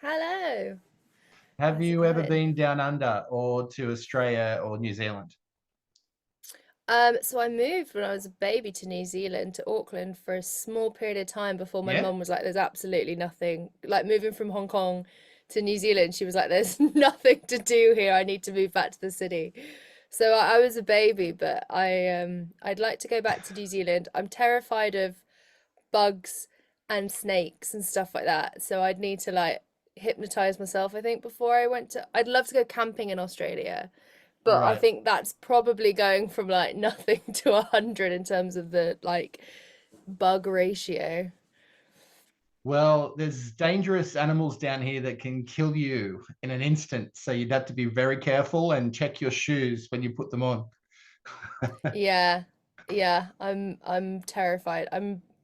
Hello. Have How's it you ever going? been down under or to Australia or New Zealand? So I moved when I was a baby to New Zealand, to Auckland for a small period of time before my Yeah, mum was like, there's absolutely nothing. Like moving from Hong Kong to New Zealand, she was like, there's nothing to do here. I need to move back to the city. So I was a baby, but I'd like to go back to New Zealand. I'm terrified of bugs and snakes and stuff like that. So I'd need to like hypnotize myself, I think, before I went to. I'd love to go camping in Australia, but I right. think that's probably going from like nothing to 100 in terms of the like bug ratio. Well, there's dangerous animals down here that can kill you in an instant. So you'd have to be very careful and check your shoes when you put them on. Yeah, yeah, I'm terrified.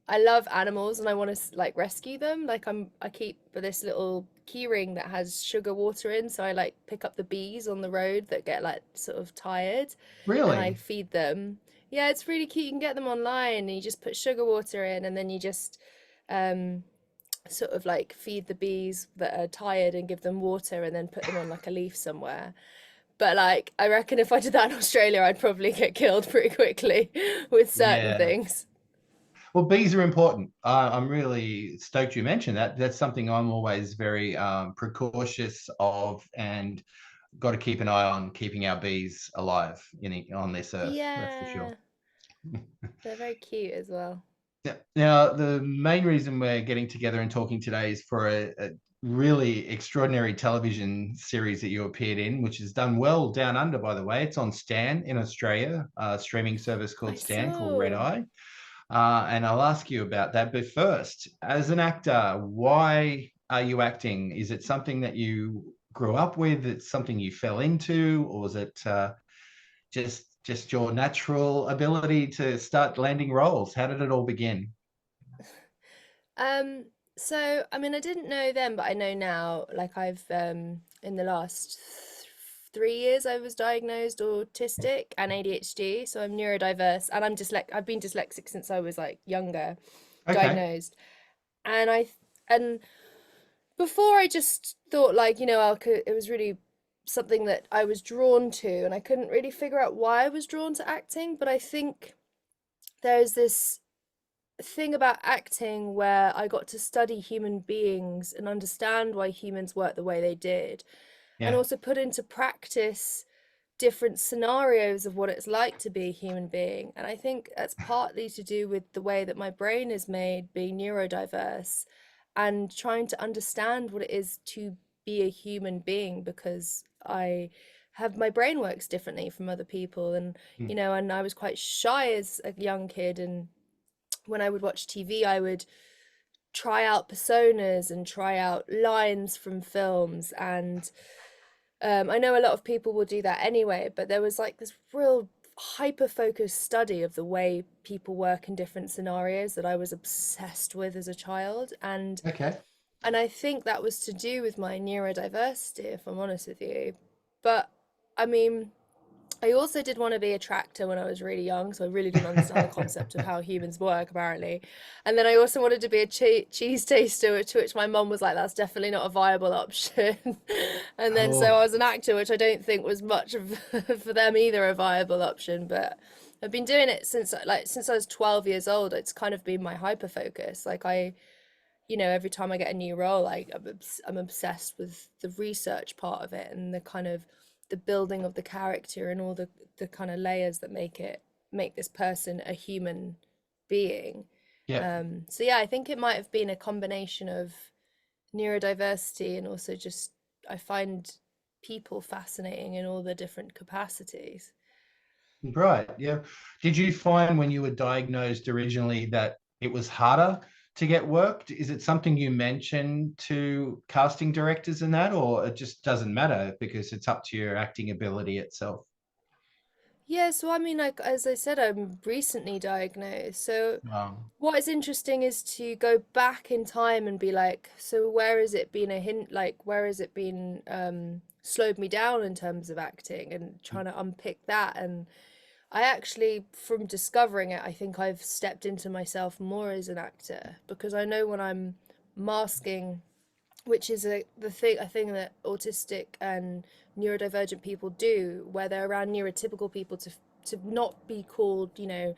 I love animals and I want to like rescue them. Like I keep this little key ring that has sugar water in, so I like pick up the bees on the road that get like sort of tired and I Really? feed them. Yeah, it's really cute. You can get them online and you just put sugar water in and then you just um sort of like feed the bees that are tired and give them water and then put them on like a leaf somewhere. But like, I reckon if I did that in Australia, I'd probably get killed pretty quickly with certain Yeah. things. Well, bees are important. I'm really stoked you mentioned that. That's something I'm always very precautious of and got to keep an eye on keeping our bees alive on this earth. That's for sure. Yeah, they're very cute as well. Yeah. Now, the main reason we're getting together and talking today is for a really extraordinary television series that you appeared in, which is done well down under, by the way. It's on Stan in Australia, a streaming service I called Stan called Red saw. Eye. And I'll ask you about that. But first, as an actor, why are you acting? Is it something that you grew up with? It's something you fell into, or is it just your natural ability to start landing roles? How did it all begin? Um, so I mean, I didn't know then, but I know now. Like I've in the last 3 years, I was diagnosed autistic and ADHD. So I'm neurodiverse, and I've been dyslexic since I was like younger, Okay. diagnosed. And and before I just thought like, it was really something that I was drawn to, and I couldn't really figure out why I was drawn to acting. But I think there's this thing about acting where I got to study human beings and understand why humans work the way they did, and Yeah. also put into practice different scenarios of what it's like to be a human being. And I think that's partly to do with the way that my brain is made, being neurodiverse, and trying to understand what it is to be a human being, because I have my brain works differently from other people. And Mm. and I was quite shy as a young kid, and when I would watch TV, I would try out personas and try out lines from films. And I know a lot of people will do that anyway, but there was like this real hyper focused study of the way people work in different scenarios that I was obsessed with as a child. Okay. And I think that was to do with my neurodiversity, if I'm honest with you. But I mean, I also did want to be a tractor when I was really young, so I really didn't understand the concept of how humans work, apparently. And then I also wanted to be a cheese taster, to which my mum was like, "That's definitely not a viable option." And then so I Oh, was an actor, which I don't think was much of for them either a viable option. But I've been doing it since I was 12 years old. It's kind of been my hyper focus. Like every time I get a new role, like I'm obsessed with the research part of it and the kind of the building of the character and all the kind of layers that make this person a human being. yeah. So yeah, I think it might have been a combination of neurodiversity and also just I find people fascinating in all the different capacities. Right. Yeah. Did you find when you were diagnosed originally that it was harder to get work? Is it something you mentioned to casting directors and that, or it just doesn't matter because it's up to your acting ability itself? Yeah, so I mean, like as I said, I'm recently diagnosed. So Um, what is interesting is to go back in time and be like, so where has it been a hint, like where has it been slowed me down in terms of acting, and trying to unpick that. And I actually, from discovering it, I think I've stepped into myself more as an actor, because I know when I'm masking which is a thing that autistic and neurodivergent people do, where they're around neurotypical people to not be called, you know,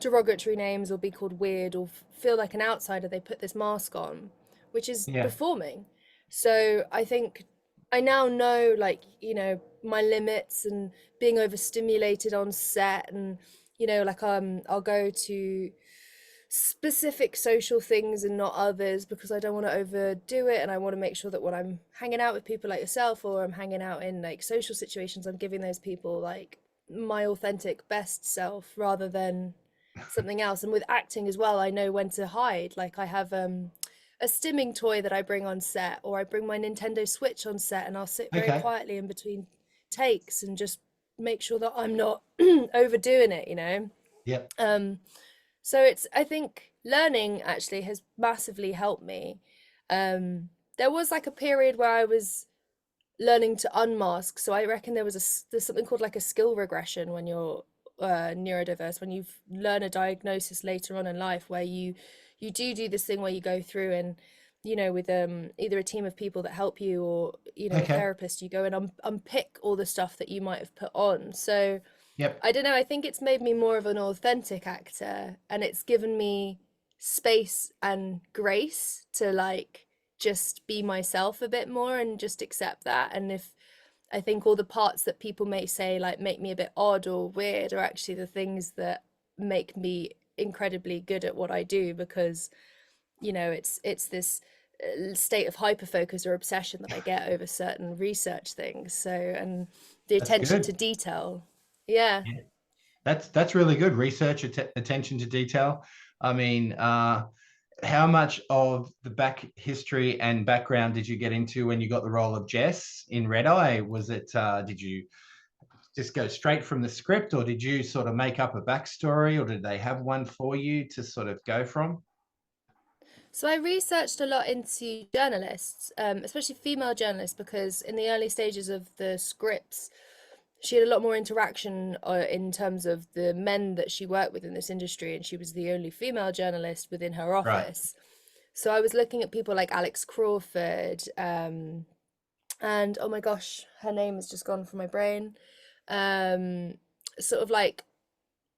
derogatory names or be called weird or feel like an outsider. They put this mask on, which is Yeah. performing. So I think I now know, like, you know, my limits and being overstimulated on set, and you know, like I'll go to specific social things and not others because I don't want to overdo it, and I want to make sure that when I'm hanging out with people like yourself, or I'm hanging out in like social situations, I'm giving those people like my authentic best self rather than something else. And with acting as well, I know when to hide. Like I have a stimming toy that I bring on set, or I bring my Nintendo Switch on set, and I'll sit very Okay. quietly in between takes and just make sure that I'm not overdoing it, you know. Yep. um so it's, I think learning actually has massively helped me. There was like a period where I was learning to unmask. So I reckon there's something called like a skill regression when you're neurodiverse, when you learn a diagnosis later on in life, where you do this thing where you go through and, you know, with either a team of people that help you, or you know, a Okay. therapist, you go and unpick all the stuff that you might have put on. So Yep. I don't know, I think it's made me more of an authentic actor, and it's given me space and grace to like just be myself a bit more and just accept that. And if I think all the parts that people may say like make me a bit odd or weird are actually the things that make me incredibly good at what I do, because you know, it's this state of hyper focus or obsession that I get over certain research things. So, and the That's attention to good. detail. Yeah. Yeah. That's really good. Research, attention to detail. I mean, how much of the back history and background did you get into when you got the role of Jess in Red Eye? Was it, did you just go straight from the script, or did you sort of make up a backstory, or did they have one for you to sort of go from? So I researched a lot into journalists, especially female journalists, because in the early stages of the scripts, she had a lot more interaction in terms of the men that she worked with in this industry, and she was the only female journalist within her Right. office. So I was looking at people like Alex Crawford, and oh my gosh, her name has just gone from my brain. Um, Sort of like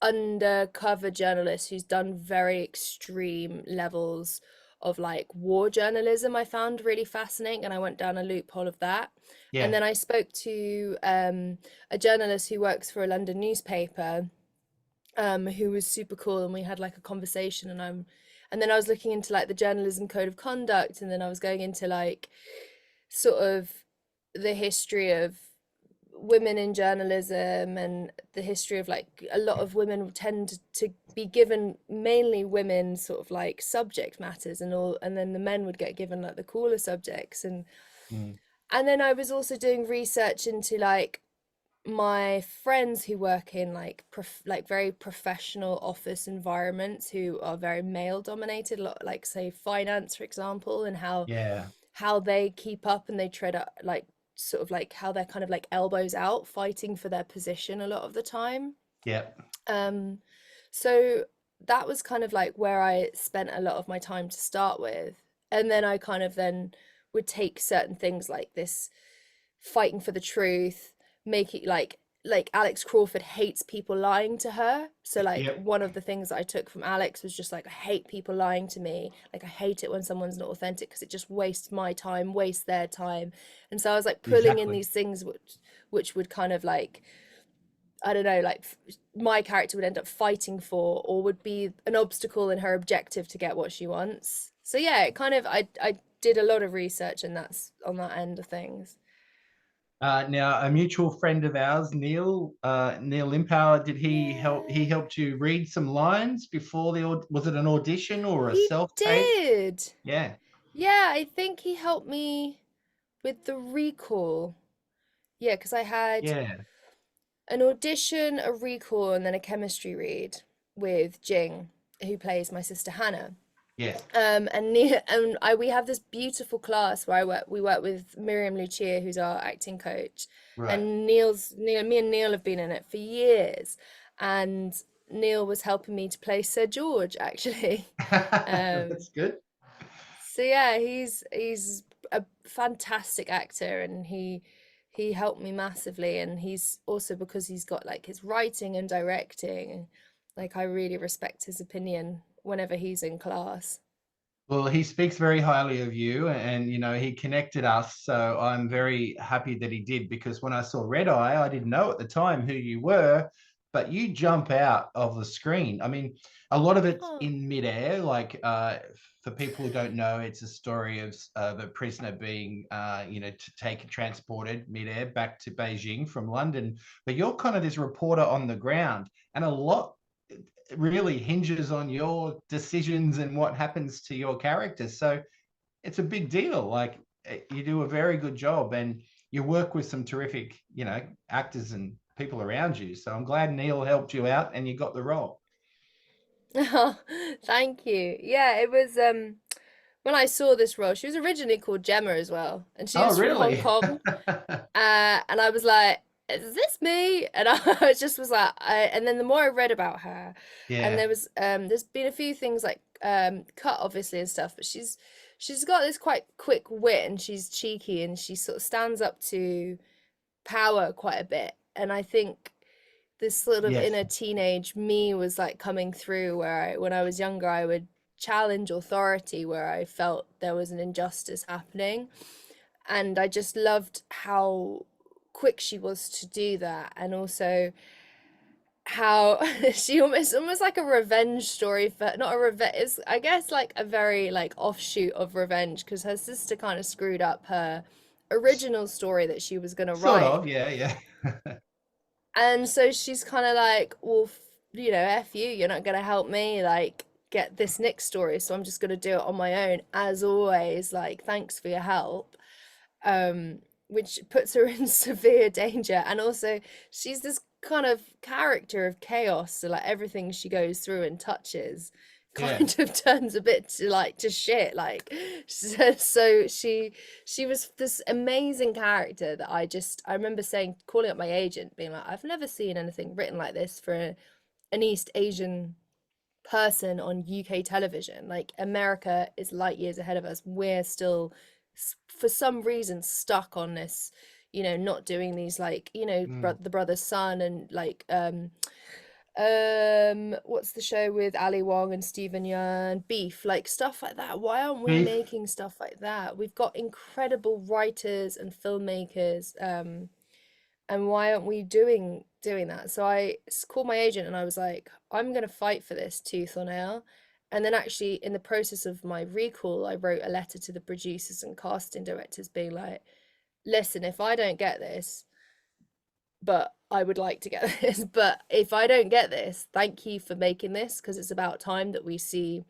undercover journalist who's done very extreme levels of like war journalism. I found really fascinating, and I went down a loophole of that. And Yeah. then I spoke to a journalist who works for a London newspaper, who was super cool, and we had like a conversation. And then I was looking into like the journalism code of conduct, and then I was going into like sort of the history of women in journalism, and the history of like a lot of women tend to be given, mainly women, sort of like subject matters and all, and then the men would get given like the cooler subjects. Mm. And then I was also doing research into like my friends who work in like like very professional office environments who are very male dominated, like say finance for example, and Yeah. how they keep up and they tread up, like sort of like how they're kind of like elbows out fighting for their position a lot of the time. Yeah. um so that was kind of like where I spent a lot of my time to start with. And then I kind of then would take certain things like this fighting for the truth, make it like Alex Crawford hates people lying to her. So like Yep. one of the things that I took from Alex was just like, I hate people lying to me. Like I hate it when someone's not authentic because it just wastes my time, wastes their time. And so I was like pulling in Exactly. these things which would kind of like, I don't know, like my character would end up fighting for, or would be an obstacle in her objective to get what she wants. So yeah, it kind of, I did a lot of research, and that's on that end of things. Now, a mutual friend of ours, Neil Limpower, did he help? He Yeah, helped you read some lines before was it an audition or a he self-tape? did. Yeah, Yeah, I think he helped me with the recall. Yeah, because I had yeah, an audition, a recall, and then a chemistry read with Jing, who plays my sister Hannah. yes, And I we have this beautiful class where we work with Miriam Lucia, who's our acting coach, right. and me and Neil have been in it for years, and Neil was helping me to play Sir George actually. Um, That's good. so yeah, he's a fantastic actor, and he helped me massively. And he's also, because he's got like his writing and directing, like I really respect his opinion whenever he's in class. Well, he speaks very highly of you, and he connected us. So I'm very happy that he did, because when I saw Red Eye, I didn't know at the time who you were, but you jump out of the screen. I mean, a lot of it's Oh. in midair. Like, for people who don't know, it's a story of a prisoner being, taken, transported midair back to Beijing from London. But you're kind of this reporter on the ground, and a lot really hinges on your decisions and what happens to your characters. So it's a big deal. Like, you do a very good job, and you work with some terrific, actors and people around you. So I'm glad Neil helped you out and you got the role. Thank you. Yeah, it was when I saw this role, she was originally called Gemma as well, and she Oh, was from Hong really? Kong. And I was like, is this me? And I just was like, and then the more I read about her, and Yeah, there's been a few things like cut obviously and stuff, but she's got this quite quick wit, and she's cheeky, and she sort of stands up to power quite a bit. And I think this sort of yes, inner teenage me was like coming through, where when I was younger, I would challenge authority where I felt there was an injustice happening. And I just loved how quick she was to do that, and also how she almost like a revenge story, for not a revenge, it's I guess like a very like offshoot of revenge, because her sister kind of screwed up her original story that she was going to sort write. of. Yeah, yeah, And so she's kind of like, well, F you, you're not going to help me, like, get this Nick story. So I'm just going to do it on my own. As always, like, thanks for your help. Which puts her in severe danger. And also, she's this kind of character of chaos. So, like, everything she goes through and touches yeah, kind of turns a bit to like to shit. Like, so she was this amazing character that I remember saying, calling up my agent, being like, I've never seen anything written like this for an East Asian person on UK television. Like, America is light years ahead of us. We're still, for some reason, stuck on this, not doing these, like, mm. the brother's son, and like what's the show with Ali Wong and Stephen Yeun, Beef, like stuff like that. Why aren't we Beef. making stuff like that? We've got incredible writers and filmmakers, and why aren't we doing that? So I called my agent, and I was like, I'm gonna fight for this tooth or nail. And then, actually, in the process of my recall, I wrote a letter to the producers and casting directors, being like, listen, if I don't get this, but I would like to get this, but if I don't get this, thank you for making this, because it's about time that we see,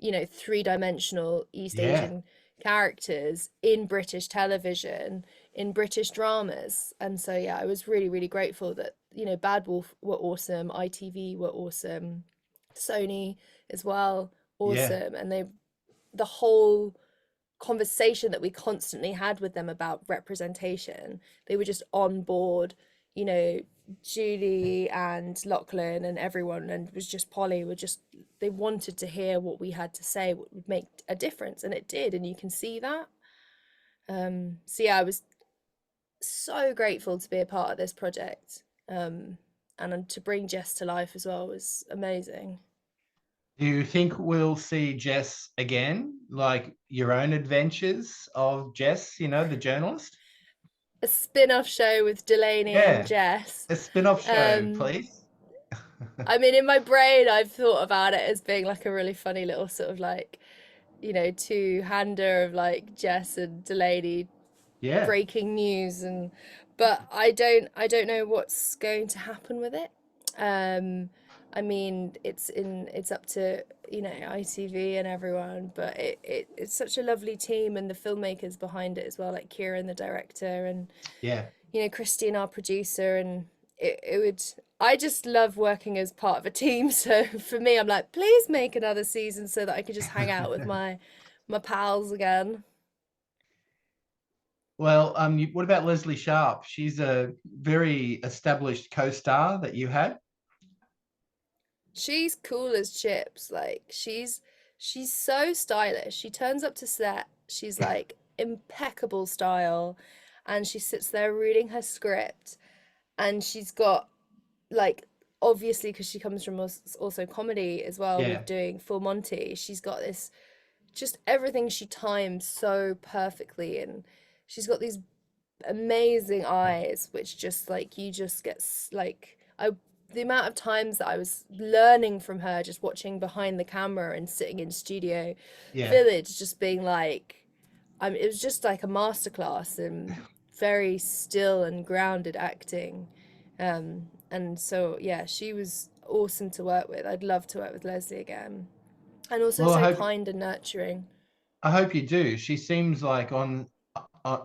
three-dimensional East Yeah, Asian characters in British television, in British dramas. And so, yeah, I was really, really grateful that, Bad Wolf were awesome, ITV were awesome, Sony as well, yeah, awesome. And the whole conversation that we constantly had with them about representation, they were just on board, you know, Julie and Lachlan and everyone, and it was just Polly, were just, they wanted to hear what we had to say, what would make a difference, and it did, and you can see that. So yeah, I was so grateful to be a part of this project, and to bring Jess to life as well was amazing. do you think we'll see Jess again, like your own adventures of Jess, the journalist? A spin-off show with Delaney and Yeah, Jess. a spin-off show, um please. I mean, in my brain, I've thought about it as being like a really funny little sort of like, two-hander of like Jess and Delaney Yeah, breaking news. And but I don't know what's going to happen with it. Um, I mean, it's up to, ITV and everyone, but it's such a lovely team, and the filmmakers behind it as well, like Kieran, the director, and yeah. Christine, our producer. And it would, I just love working as part of a team. So for me, I'm like, please make another season so that I can just hang out with my pals again. Well, what about Leslie Sharp? She's a very established co-star that you had. She's cool as chips. Like, she's so stylish. She turns up to set. She's like impeccable style, and she sits there reading her script, and she's got like, obviously because she comes from also comedy as well Yeah. with doing Full Monty, she's got this, just everything she times so perfectly, and she's got these amazing eyes which just like you just get like I the amount of times that I was learning from her just watching behind the camera and sitting in Studio Yeah. Village just being like, it was just like a masterclass in very still and grounded acting. And so yeah, she was awesome to work with. I'd love to work with Leslie again, and also Well, so kind and nurturing. I hope you do. She seems like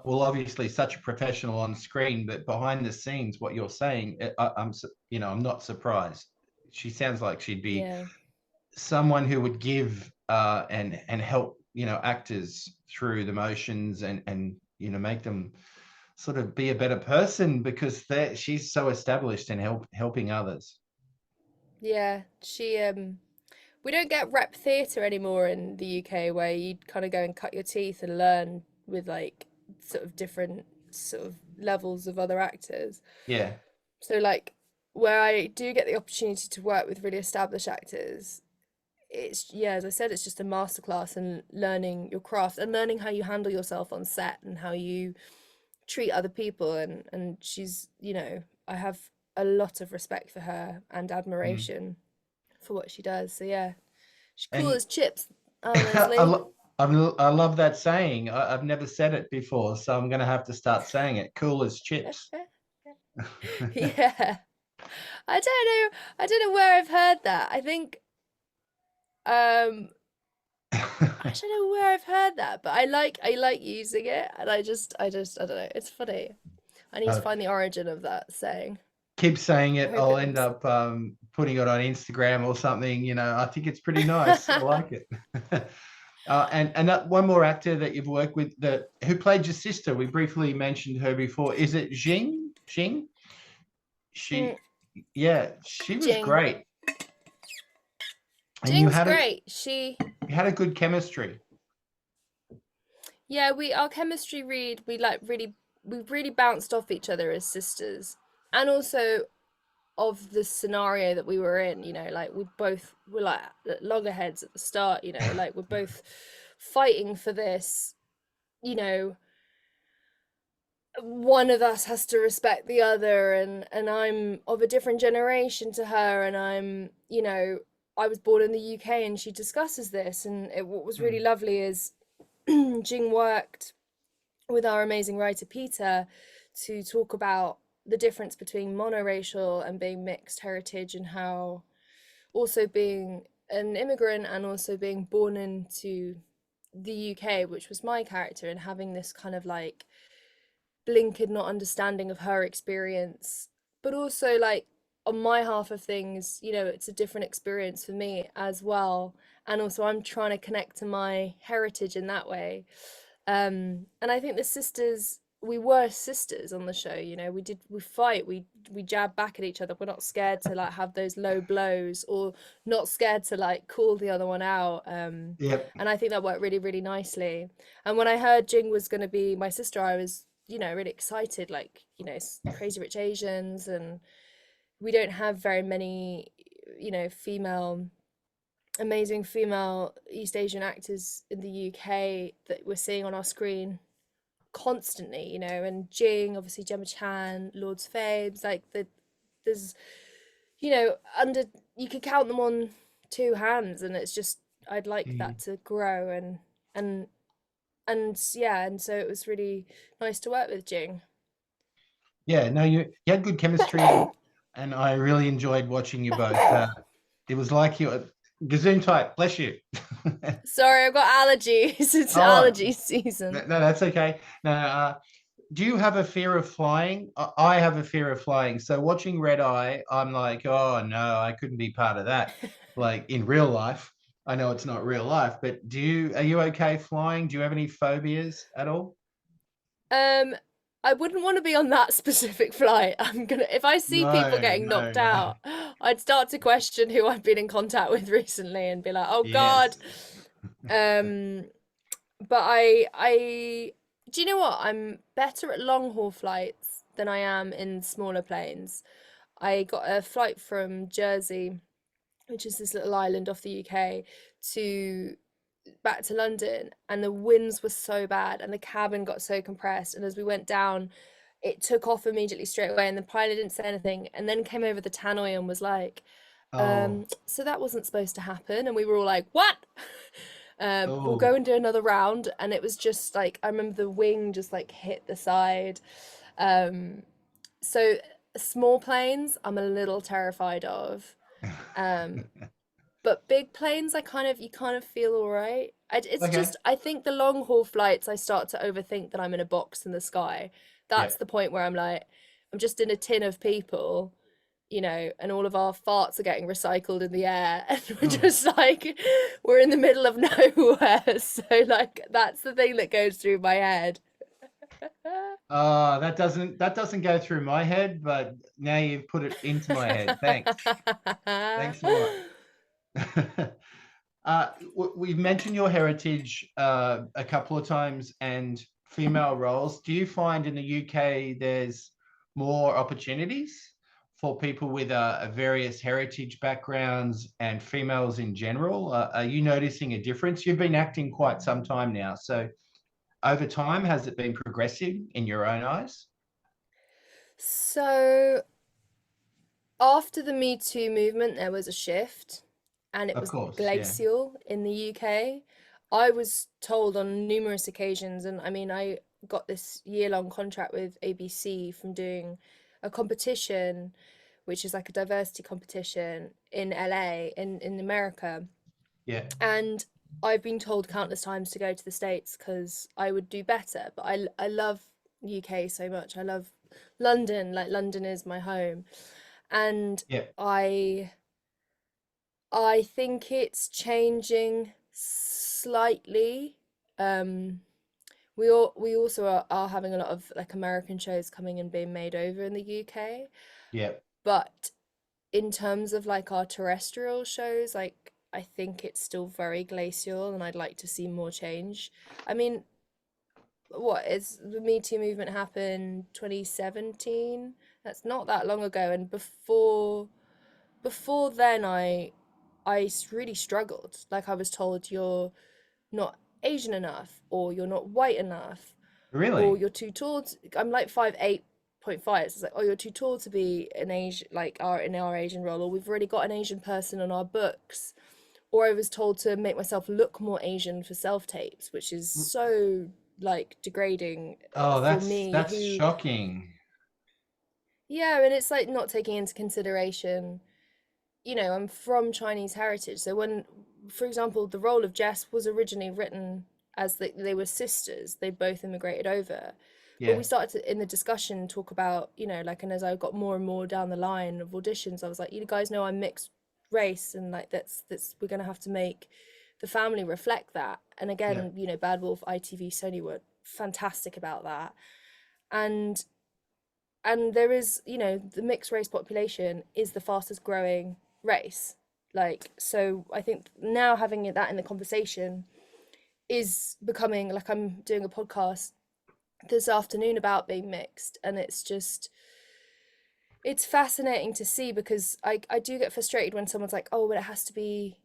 well, obviously such a professional on screen, but behind the scenes, what you're saying, I'm not surprised. She sounds like she'd be Yeah. someone who would give and help, actors through the motions and make them sort of be a better person because she's so established in helping others. Yeah, we don't get rep theatre anymore in the UK where you kind of go and cut your teeth and learn with like sort of different sort of levels of other actors. Yeah. So like where I do get the opportunity to work with really established actors, it's, yeah, as I said, it's just a masterclass in learning your craft and learning how you handle yourself on set and how you treat other people, and she's, I have a lot of respect for her and Mm. admiration for what she does. So yeah, she's cool And as chips, I, Leslie. I love that saying. I've never said it before, so I'm going to have to start saying it. Cool as chips. Yeah. I don't know where I've heard that. I think I don't know where I've heard that, but I like using it, and I don't know. It's funny. I need to Uh, find the origin of that saying. keep saying I it. hope I'll it end lives. up putting it on Instagram or something. I think it's pretty nice. I like it. And that one more actor that you've worked with that who played your sister. We briefly mentioned her before. Is it Jing? Jing? Mm, She, yeah, she was Jing. great, and Jing's great. you had a good chemistry. Yeah, our chemistry read, we really bounced off each other as sisters. And also of the scenario that we were in, like we both were like loggerheads at the start, like we're both fighting for this, you know, one of us has to respect the other, and I'm of a different generation to her, and I was born in the UK, and she discusses this, and what was really Mm, lovely is Jing worked with our amazing writer Peter to talk about the difference between monoracial and being mixed heritage, and how also being an immigrant and also being born into the UK, which was my character, and having this kind of like blinkered not understanding of her experience, but also like on my half of things, it's a different experience for me as well, and also I'm trying to connect to my heritage in that way. And I think the sisters, we were sisters on the show, we fight, we jab back at each other, we're not scared to like have those low blows, or not scared to like call the other one out. yep. And I think that worked really, really nicely. And when I heard Jing was going to be my sister, I was, really excited, like, Crazy Rich Asians, and we don't have very many, amazing female East Asian actors in the UK that we're seeing on our screen constantly, and Jing, obviously Gemma Chan, Lord's Fabes, like there's, under, you could count them on two hands, and it's just, I'd like that Mm. to grow, and yeah, and so it was really nice to work with Jing. Yeah, no, you had good chemistry, and I really enjoyed watching you both. It was like you were gazoon tight. Bless you. Sorry, I've got allergies. It's Oh, allergy season. no, that's okay. No, do you have a fear of flying? I have a fear of flying. So watching Red Eye, I'm like, oh no, I couldn't be part of that. Like in real life, I know it's not real life, but are you okay flying? Do you have any phobias at all? Um, I wouldn't want to be on that specific flight. If I see people No, getting no, knocked no. out, I'd start to question who I've been in contact with recently and be like, oh God. Yes. Um, but I Do you know what? I'm better at long haul flights than I am in smaller planes. I got a flight from Jersey, which is this little island off the UK, to back to London, and the winds were so bad and the cabin got so compressed. And as we went down, it took off immediately straight away, and the pilot didn't say anything, and then came over the tannoy and was like, Oh, so that wasn't supposed to happen. And we were all like, what? We'll go oh, and do another round. And it was just like, I remember the wing just like hit the side. Um, so small planes, I'm a little terrified of. Um, but big planes, you kind of feel all right. It's okay. just, I think the long haul flights, I start to overthink that I'm in a box in the sky. Yeah. That's the point where I'm like, I'm just in a tin of people, and all of our farts are getting recycled in the air, and we're Oh. just like, we're in the middle of nowhere. So, like, that's the thing that goes through my head. That doesn't go through my head, but now you've put it into my head. Thanks. Thanks a lot. We've mentioned your heritage a couple of times and female roles. Do you find in the UK there's more opportunities for people with various heritage backgrounds and females in general? Are you noticing a difference? You've been acting quite some time now. So over time, has it been progressive in your own eyes? So, after the Me Too movement, there was a shift, and it Of was course, yeah. glacial in the UK. I was told on numerous occasions, and I mean, I got this year-long contract with ABC from doing a competition, which is like a diversity competition in LA, in America. Yeah. And I've been told countless times to go to the States because I would do better. But I love UK so much. I love London. Like, London is my home. And Yeah. I I think it's changing slightly. Um, we also are having a lot of like American shows coming and being made over in the UK, Yeah. but in terms of like our terrestrial shows, like, I think it's still very glacial, and I'd like to see more change. I mean, what is the Me Too movement happened 2017? That's not that long ago, and before then, really struggled. Like, I was told you're not Asian enough, or you're not white enough, or Really? you're too tall. I'm like 5'8.5". It's like, oh, you're too tall to be an Asian, like, our Asian role, or we've already got an Asian person on our books. Or I was told to make myself look more Asian for self tapes, which is so like degrading Oh, for that's me, that's who, shocking. yeah, and it's like not taking into consideration, I'm from Chinese heritage. So when, for example, the role of Jess was originally written as they were sisters, they both immigrated over. But Yeah. we started to, in the discussion, talk about, like, and as I got more and more down the line of auditions, I was like, you guys know I'm mixed race, and like, that's we're gonna have to make the family reflect that. And Yeah. again, Bad Wolf, ITV, Sony were fantastic about that. And there is, the mixed race population is the fastest growing race. Like, so I think now having that in the conversation is becoming, like, I'm doing a podcast this afternoon about being mixed, and it's fascinating to see, because I do get frustrated when someone's like, oh, but it has to be,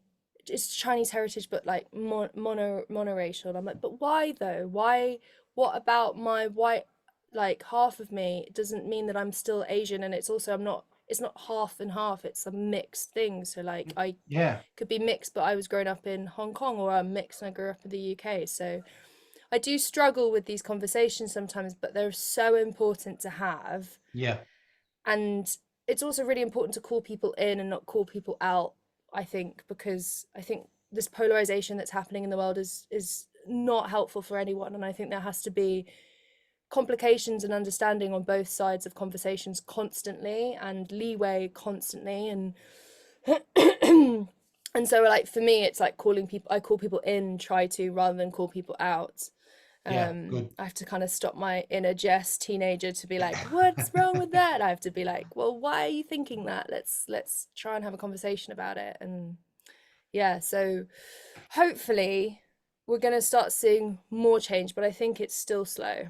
it's Chinese heritage, but like monoracial. And I'm like, but why though? Why? What about my white, like, half of me? It doesn't mean that I'm still Asian, and it's also, I'm not. It's not half and half. It's a mixed thing. So like, I Yeah. could be mixed, but I was growing up in Hong Kong, or I'm mixed and I grew up in the UK. So I do struggle with these conversations sometimes, but they're so important to have. Yeah. And it's also really important to call people in and not call people out, I think, because I think this polarization that's happening in the world is not helpful for anyone. And I think there has to be complications and understanding on both sides of conversations constantly, and leeway constantly. And and so, like, for me, it's like calling people, I call people in, try to, rather than call people out. Yeah. Good. I have to kind of stop my inner Jess teenager to be like, what's wrong with that? I have to be like, well, why are you thinking that? Let's try and have a conversation about it. And yeah, so hopefully we're going to start seeing more change, but I think it's still slow.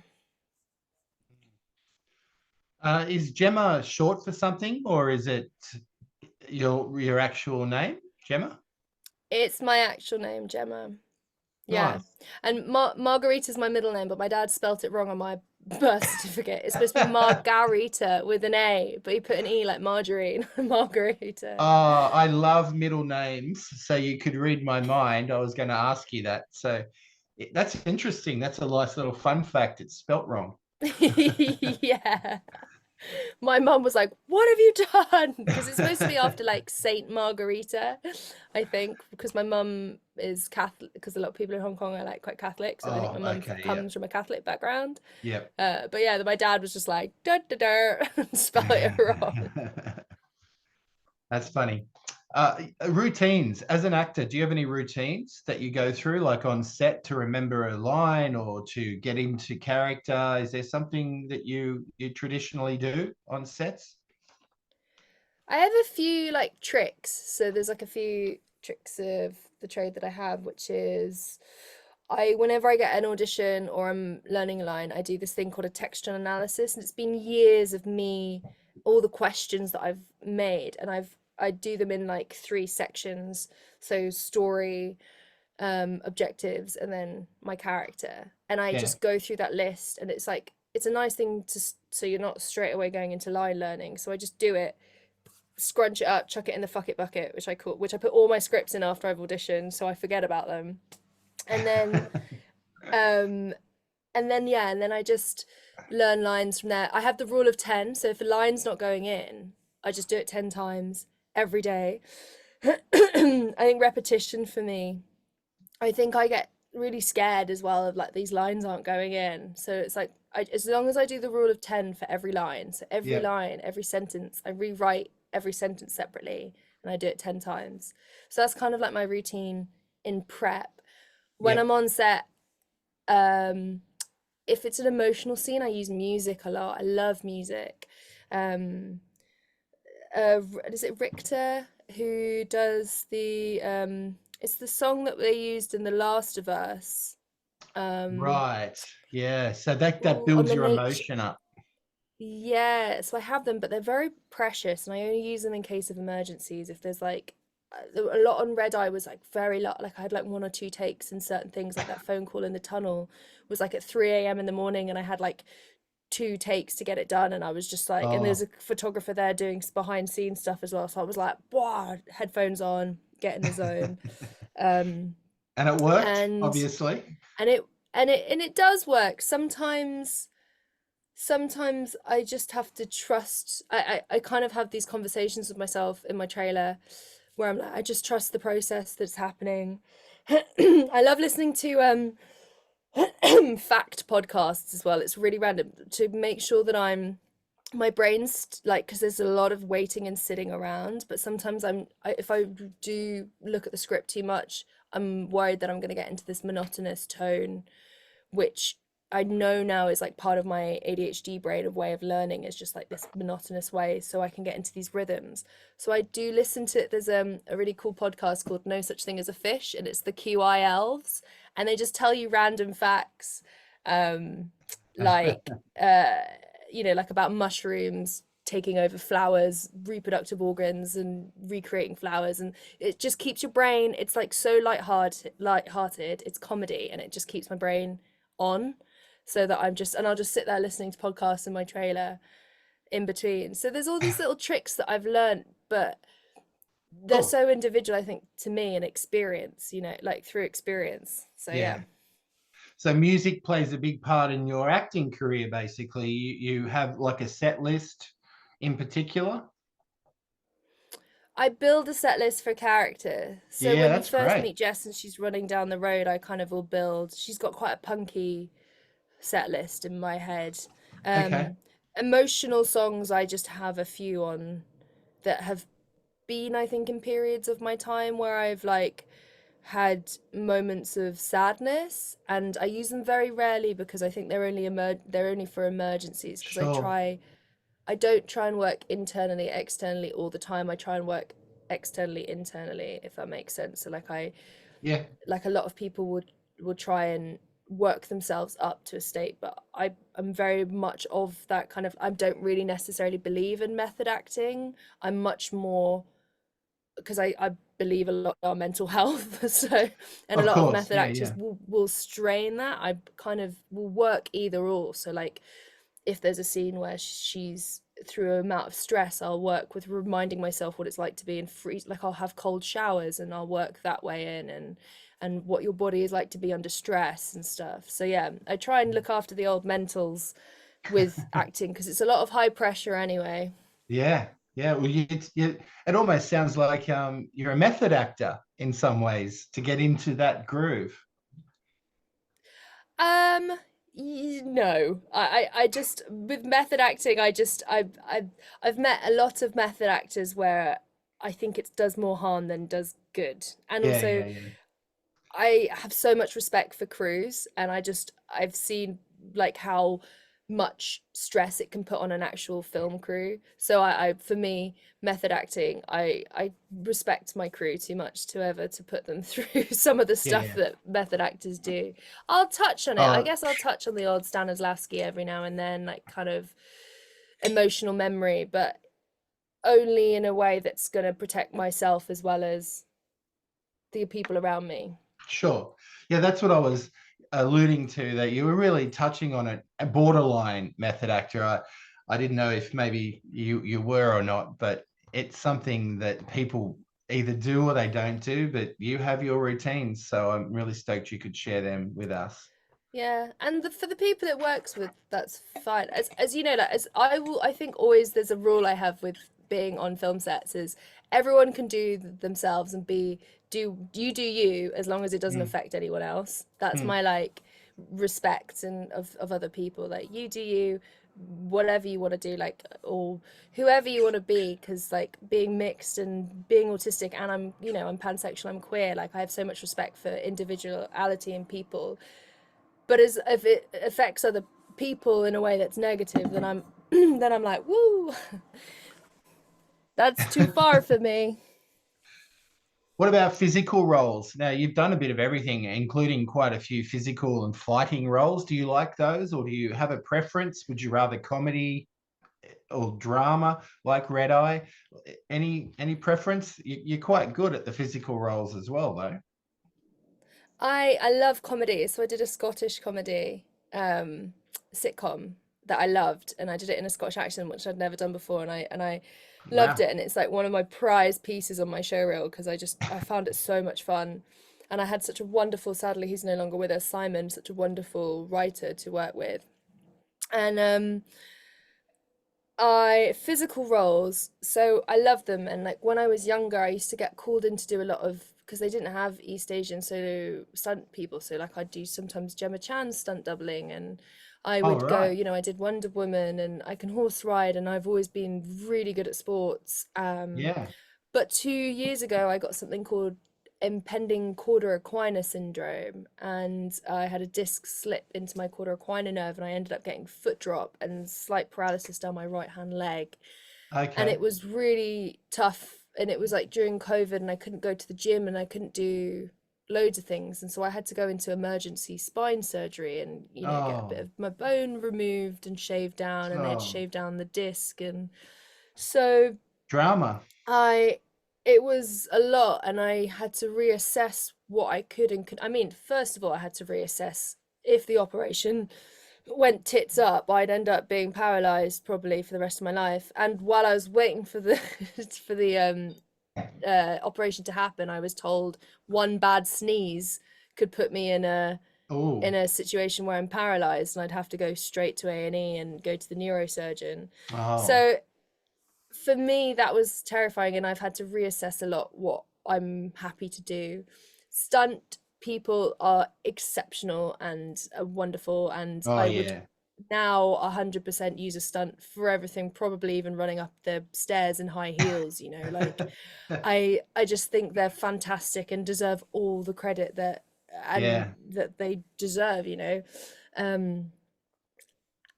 Is Gemma short for something, or is it your actual name, Gemma? It's my actual name, Gemma. Yeah. Nice. And Margarita's my middle name, but my dad spelt it wrong on my birth certificate. It's supposed to be Margarita with an A, but he put an E like margarine. Margarita. Oh, I love middle names, so you could read my mind. I was going to ask you that. So that's interesting. That's a nice little fun fact. It's spelt wrong. Yeah. My mum was like, "What have you done?" Because it's supposed to be after like Saint Margarita, I think, because my mum is Catholic. Because a lot of people in Hong Kong are like quite Catholic, so I think my Oh, mum okay. comes from a Catholic background. Yep. But yeah, my dad was just like, "Da da da," and spell it wrong. Yep. That's funny. Routines. As an actor, do you have any routines that you go through, like on set, to remember a line or to get into character? Is there something that you traditionally do on sets? I have a few like tricks. So there's like a few tricks of the trade that I have, which is whenever I get an audition or I'm learning a line, I do this thing called a textual analysis, and it's been years of me, all the questions that I've made, and I do them in like three sections. So story, objectives, and then my character. And I Yeah. just go through that list, and it's like it's a nice thing to so you're not straight away going into line learning. So I just do it, scrunch it up, chuck it in the fuck it bucket, which I put all my scripts in after I've auditioned, so I forget about them. And then um and then I just learn lines from there. I have the rule of 10, so if a line's not going in, I just do it 10 times every day. I think repetition for me, I think I get really scared as well of like these lines aren't going in. So it's like as long as I do the rule of 10 for every line, so every Yep. line, every sentence, I rewrite every sentence separately and I do it 10 times. So that's kind of like my routine in prep. When Yep. I'm on set, um, if it's an emotional scene, I use music a lot. I love music. Um, is it Richter who does the it's the song that they used in The Last of Us. Um Right. Yeah. So that on builds the your nature. emotion up. Yeah, so I have them, but they're very precious, and I only use them in case of emergencies. If there's like a lot on Red Eye was like very lot, like I had like one or two takes in certain things, like that phone call in the tunnel was like at 3 a.m. in the morning, and I had like two takes to get it done, and I was just like, and there's Oh. a photographer there doing behind scenes stuff as well, so I was like, wow, headphones on, get in the zone. um And it worked, and obviously. and it does work sometimes. Sometimes I just have to trust. I kind of have these conversations with myself in my trailer where I'm like, I just trust the process that's happening. I love listening to fact podcasts as well. It's really random to make sure that I'm my brain's like, because there's a lot of waiting and sitting around, but sometimes if I do look at the script too much, I'm worried that I'm going to get into this monotonous tone, which I know now is like part of my ADHD brain of way of learning is just like this monotonous way, so I can get into these rhythms. So I do listen to, there's a really cool podcast called No Such Thing as a Fish, and it's the QI elves, and they just tell you random facts, um like uh like about mushrooms taking over flowers, reproductive organs, and recreating flowers, and it just keeps your brain, it's like so light-hearted, it's comedy, and it just keeps my brain on, so that I'll just sit there listening to podcasts in my trailer in between. So there's all these little tricks that I've learned, but they're Cool. so individual, I think, to me, and experience, like through experience. So yeah. Yeah. So music plays a big part in your acting career, basically. You have like a set list in particular. I build a set list for character. So Yeah, when you that's first great. meet Jess and she's running down the road, I kind of will build. She's got quite a punky set list in my head. Okay. Um, Emotional songs, I just have a few on that have been, I think, in periods of my time where I've like had moments of sadness, and I use them very rarely because I think they're only for emergencies, because Sure. I don't try and work internally, externally all the time. I try and work externally, internally, if that makes sense. So Yeah. like a lot of people would. will try and work themselves up to a state, but I'm very much of that kind of, I don't really necessarily believe in method acting. I'm much more, because I believe a lot in our mental health. So, and a Of lot of course. method Yeah, actors yeah. will strain that. I kind of will work either or. So like if there's a scene where she's through an amount of stress, I'll work with reminding myself what it's like to be in freeze. Like I'll have cold showers and I'll work that way in, and what your body is like to be under stress and stuff. So yeah, I try and look after the old mentals with acting because it's a lot of high pressure anyway. Yeah, yeah. Well, it almost sounds like you're a method actor in some ways to get into that groove. Um, no, I just with method acting, I've met a lot of method actors where I think it does more harm than does good, and Yeah, also yeah, yeah. I have so much respect for crews, and I've seen like how much stress it can put on an actual film crew. So I for me, method acting, I respect my crew too much to ever to put them through some of the Yeah, stuff yeah. that method actors do. I'll touch on it. I Oh, guess I'll touch on the old Stanislavski every now and then, like kind of emotional memory, but only in a way that's going to protect myself as well as the people around me. sure. Yeah, that's what I was alluding to, that you were really touching on a borderline method actor. I didn't know if maybe you were or not, but it's something that people either do or they don't do, but you have your routines. So I'm really stoked you could share them with us. Yeah, and for the people it works with, that's fine. As you know, like as I think always there's a rule I have with being on film sets is everyone can do themselves and do you as long as it doesn't Mm, affect anyone else. That's mm. my like respect and of other people. Like you do you, whatever you want to do, like or whoever you want to be, because like being mixed and being autistic, and I'm pansexual, I'm queer. Like I have so much respect for individuality and people, but as if it affects other people in a way that's negative, then I'm then I'm like, woo, that's too far for me. What about physical roles? Now, you've done a bit of everything, including quite a few physical and fighting roles. Do you like those, or do you have a preference? Would you rather comedy or drama like Red Eye? Any preference? You're quite good at the physical roles as well, though. I love comedy, so I did a Scottish comedy sitcom that I loved, and I did it in a Scottish accent, which I'd never done before, and I loved Wow. it, and it's like one of my prized pieces on my show reel because I found it so much fun, and I had such a wonderful. Sadly, he's no longer with us. Simon, such a wonderful writer to work with, and I physical roles, so I love them. And like when I was younger, I used to get called in to do a lot of, because they didn't have East Asian solo stunt people. So like I'd do sometimes Gemma Chan's stunt doubling, and I All would go, right. I did Wonder Woman, and I can horse ride, and I've always been really good at sports. Yeah. But 2 years ago, I got something called impending cauda equina syndrome, and I had a disc slip into my cauda equina nerve, and I ended up getting foot drop and slight paralysis down my right hand leg. And it Okay. was really tough. And it was like during COVID, and I couldn't go to the gym and I couldn't do loads of things. And so I had to go into emergency spine surgery and, get a bit Oh, of my bone removed and shaved down, and they had to oh, shave down the disc. And so drama. I it was a lot, and I had to reassess what I could and could. I mean, first of all, I had to reassess if the operation went tits up, I'd end up being paralyzed probably for the rest of my life. And while I was waiting for the for the operation to happen, I was told one bad sneeze could put me in Oh, a situation where I'm paralyzed, and I'd have to go straight to A&E and go to the neurosurgeon. oh, So for me, that was terrifying, and I've had to reassess a lot what I'm happy to do. Stunt people are exceptional and wonderful, and oh, I would yeah. now 100% use a stunt for everything, probably even running up the stairs in high heels, like I just think they're fantastic and deserve all the credit Yeah. that they deserve. Um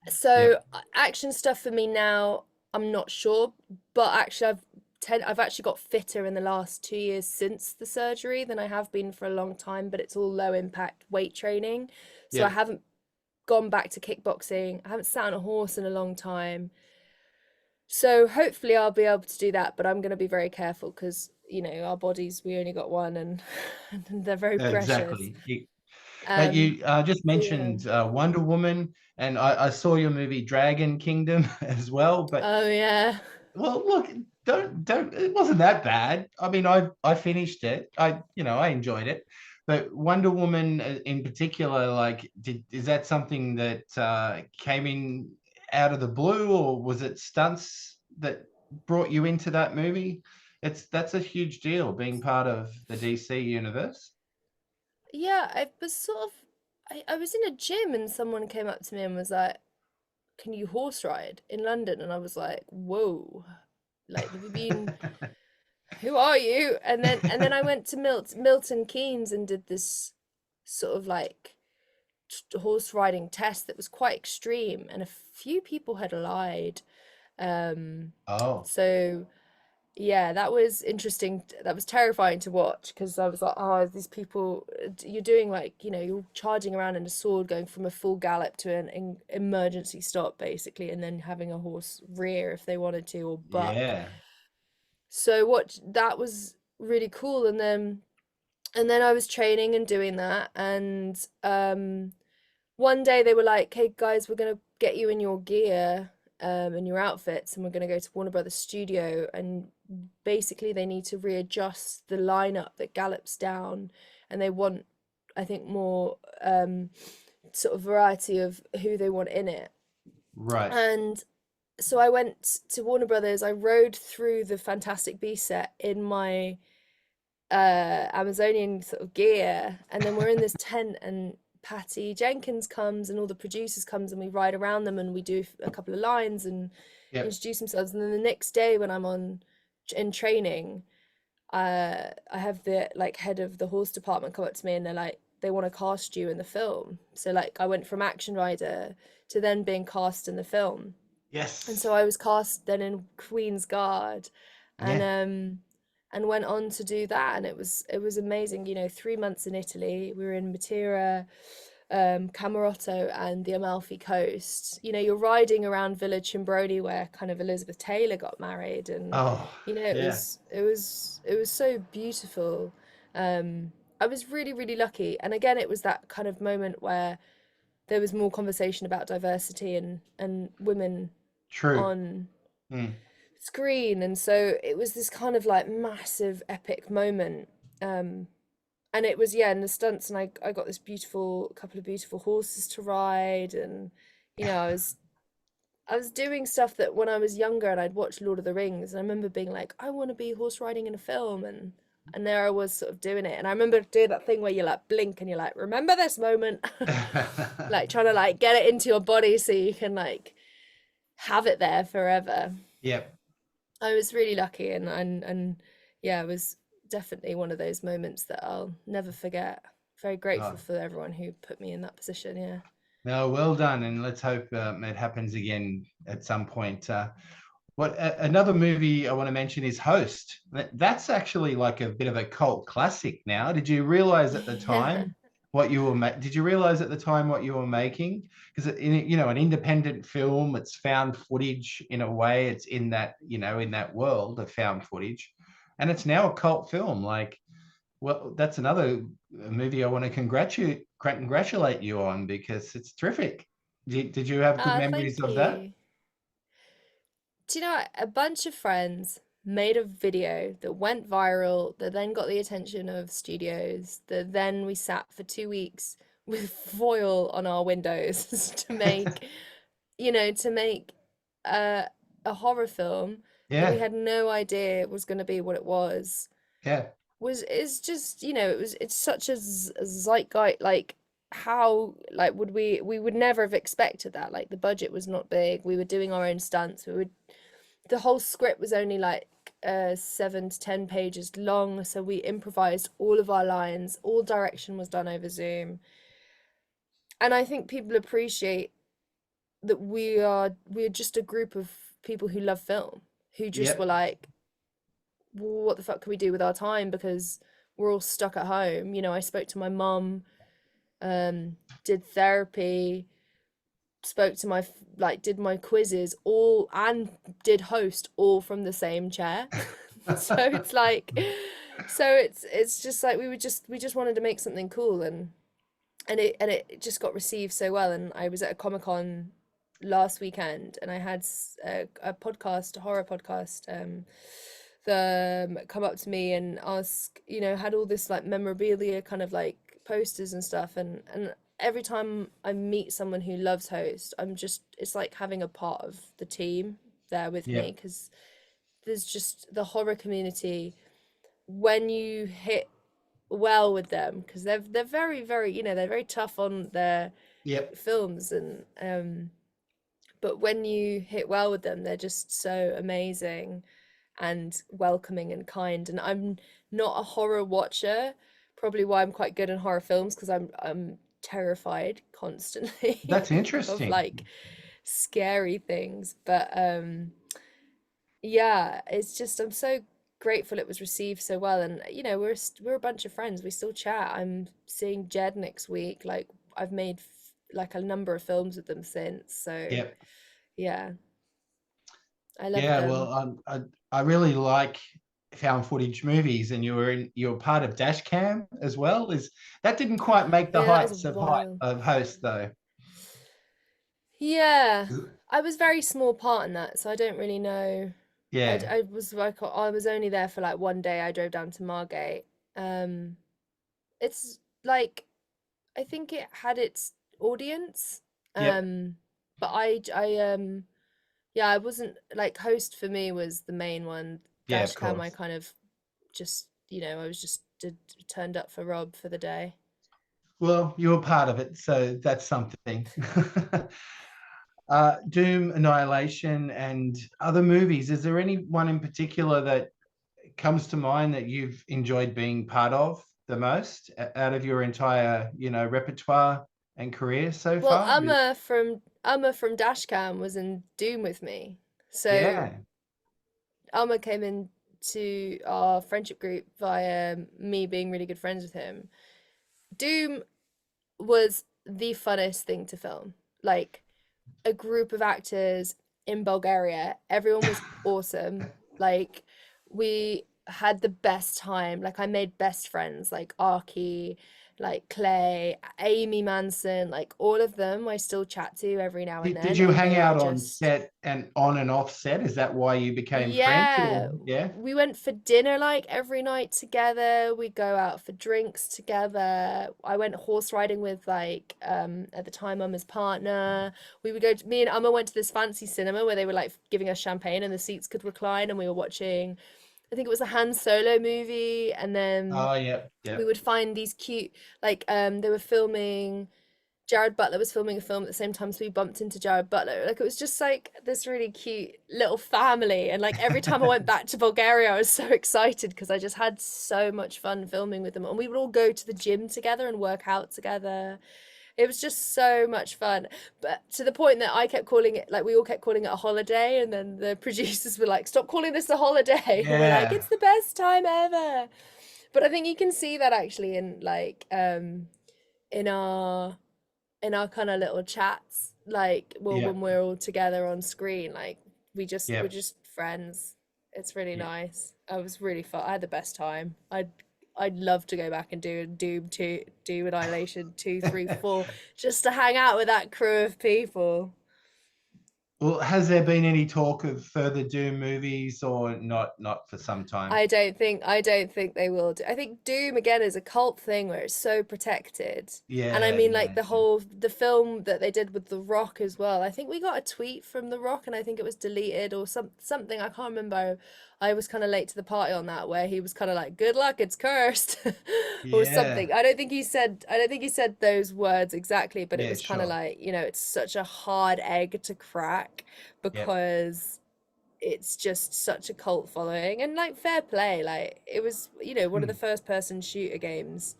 so Yep. action stuff for me now, I'm not sure, but actually I've I've actually got fitter in the last 2 years since the surgery than I have been for a long time, but it's all low impact weight training. So I Yep. haven't gone back to kickboxing. I haven't sat on a horse in a long time. So hopefully I'll be able to do that, but I'm going to be very careful because, our bodies, we only got one, and, and they're very precious. Exactly. Um, You just so yeah. mentioned Wonder Woman, and I saw your movie Dragon Kingdom as well. But Oh yeah. well, look, don't. It wasn't that bad. I mean, I finished it. I enjoyed it. But Wonder Woman in particular, like, is that something that came in out of the blue, or was it stunts that brought you into that movie? That's a huge deal being part of the DC universe. Yeah, I was sort of I was in a gym and someone came up to me and was like, "Can you horse ride in London?" And I was like, "Whoa. Like, have you been who are you?" And then I went to Milton Keynes and did this sort of like horse riding test that was quite extreme, and a few people had lied. Um, Oh, so yeah, that was interesting. That was terrifying to watch because I was like, oh, these people, you're doing like, you're charging around in a sword, going from a full gallop to an emergency stop, basically, and then having a horse rear if they wanted to or buck. yeah. So what that was really cool, and then I was training and doing that, and one day they were like, "Hey guys, we're gonna get you in your gear, and your outfits, and we're gonna go to Warner Brothers studio, and basically they need to readjust the lineup that gallops down, and they want, I think, more sort of variety of who they want in it." Right. And so I went to Warner Brothers. I rode through the Fantastic Beast set in my Amazonian sort of gear, and then we're in this tent, and Patty Jenkins comes and all the producers comes, and we ride around them and we do a couple of lines and Yep. introduce themselves. And then the next day when I'm in training, I have the like head of the horse department come up to me and they're like, they want to cast you in the film. So like I went from action rider to then being cast in the film. And Yes. so I was cast then in Queen's Guard, and Yeah. went on to do that, and it was amazing. 3 months in Italy. We were in Matera, Camerotto, and the Amalfi Coast. You're riding around Villa Cimbroni where kind of Elizabeth Taylor got married, and Oh, it yeah. was so beautiful. I was really really lucky, and again it was that kind of moment where there was more conversation about diversity and women True. on Mm. screen, and so it was this kind of like massive epic moment. And it was, yeah, in the stunts, and I got this beautiful couple of beautiful horses to ride, and I was doing stuff that when I was younger and I'd watched Lord of the Rings, and I remember being like, I want to be horse riding in a film, and there I was sort of doing it. And I remember doing that thing where you like blink and you're like, remember this moment. Like trying to like get it into your body so you can like have it there forever. Yep. I was really lucky, and yeah, it was definitely one of those moments that I'll never forget. Very grateful Oh, for everyone who put me in that position. Yeah. no, well done, and let's hope it happens again at some point. Another movie I want to mention is Host. That's actually like a bit of a cult classic now. Did you realize at the Yeah. time what you were did you realize at the time what you were making? Because an independent film, it's found footage in a way. It's in that, in that world of found footage, and it's now a cult film. Like, well, that's another movie I want to congratulate you on because it's terrific. Did you have good Ah, memories thank of that? you. Do you know what? A bunch of friends made a video that went viral, that then got the attention of studios, that then we sat for 2 weeks with foil on our windows to make a, a horror film that we Yeah, had no idea was going to be what it was. yeah, It's just, it's such a zeitgeist, like how like we would never have expected that. Like the budget was not big, we were doing our own stunts, the whole script was only like 7 to 10 pages long, so we improvised all of our lines, all direction was done over Zoom. And I think people appreciate that we're just a group of people who love film, who just were yep, like, what the fuck can we do with our time, because we're all stuck at home. You know, I spoke to my mum, did therapy, spoke to my like did my quizzes all, and did host all from the same chair. So it's like, it's just like we just wanted to make something cool, and it just got received so well. And I was at a Comic-Con last weekend, and I had a podcast, a horror podcast, the come up to me and ask, had all this like memorabilia, kind of like posters and stuff, and every time I meet someone who loves Host, it's like having a part of the team there with Yeah. me, because there's just the horror community, when you hit well with them, because they're very, very, they're very tough on their Yep. films, and but when you hit well with them, they're just so amazing and welcoming and kind. And I'm not a horror watcher, probably why I'm quite good in horror films, because I'm terrified constantly That's of interesting. like scary things. But yeah, it's just, I'm so grateful it was received so well. And we're a bunch of friends, we still chat. I'm seeing Jed next week. Like, I've made like a number of films with them since. So Yep. yeah, I love Yeah. them. Well, I really like found footage movies, and you were part of Dashcam as well. Is that didn't quite make Oh the yeah, that was a heights while. of Host though? Yeah, I was very small part in that, so I don't really know. Yeah. I was like, I was only there for like one day. I drove down to Margate. Um, it's like, I think it had its audience. Yep. Um, but yeah, I wasn't like, Host for me was the main one. Yeah. Of Dashcam, I course. kind of just, I was just turned up for Rob for the day. Well, you were part of it, so that's something. Doom, Annihilation, and other movies. Is there any one in particular that comes to mind that you've enjoyed being part of the most out of your entire, repertoire and career so Well, far? Amma from Dashcam was in Doom with me. So Yeah. Alma came into our friendship group via me being really good friends with him. Doom was the funnest thing to film. Like, a group of actors in Bulgaria, everyone was awesome. Like, we had the best time. Like, I made best friends, like Arky, like Clay, Amy Manson, like all of them I still chat to every now and Did then, you and hang they are out on just, set and on and off set? Is that why you became friends? Or yeah, yeah, we went for dinner like every night together. We go out for drinks together. I went horse riding with, like, at the time, Emma's partner. We would go to, me and Emma went to this fancy cinema where they were like giving us champagne and the seats could recline, and we were watching, I think it was a Han Solo movie, and then oh yeah, we yeah, would find these cute, like, they were filming, Jared Butler was filming a film at the same time, so we bumped into Jared Butler. Like, it was just like this really cute little family. And like, every time I went back to Bulgaria, I was so excited because I just had so much fun filming with them. And we would all go to the gym together and work out together. It was just so much fun. But to the point that I kept calling it, like, we all kept calling it a holiday. And then the producers were like, stop calling this a holiday. And we're like, yeah. it's the best time ever. But I think you can see that actually in like, in our kind of little chats, like, well, Yeah, when we're all together on screen, like, we're yeah, just friends. It's really yeah. nice. I was really fun. I had the best time. I'd love to go back and do a Doom 2, Doom Annihilation 2, 3, 4, just to hang out with that crew of people. Well, has there been any talk of further Doom movies, or not? Not for some time. I don't think they will do. I think Doom again is a cult thing where it's so protected. And I Yeah, mean, like, yeah, yeah. the film that they did with The Rock as well. I think we got a tweet from The Rock, and I think it was deleted or something. I can't remember. I was kind of late to the party on that, where he was kind of like, "Good luck, it's cursed," or Yeah, something. I don't think he said those words exactly, but it yeah, was kind of sure. like, it's such a hard egg to crack, Yep. because it's just such a cult following. And like, fair play, like, it was, one of the Hmm. first person shooter games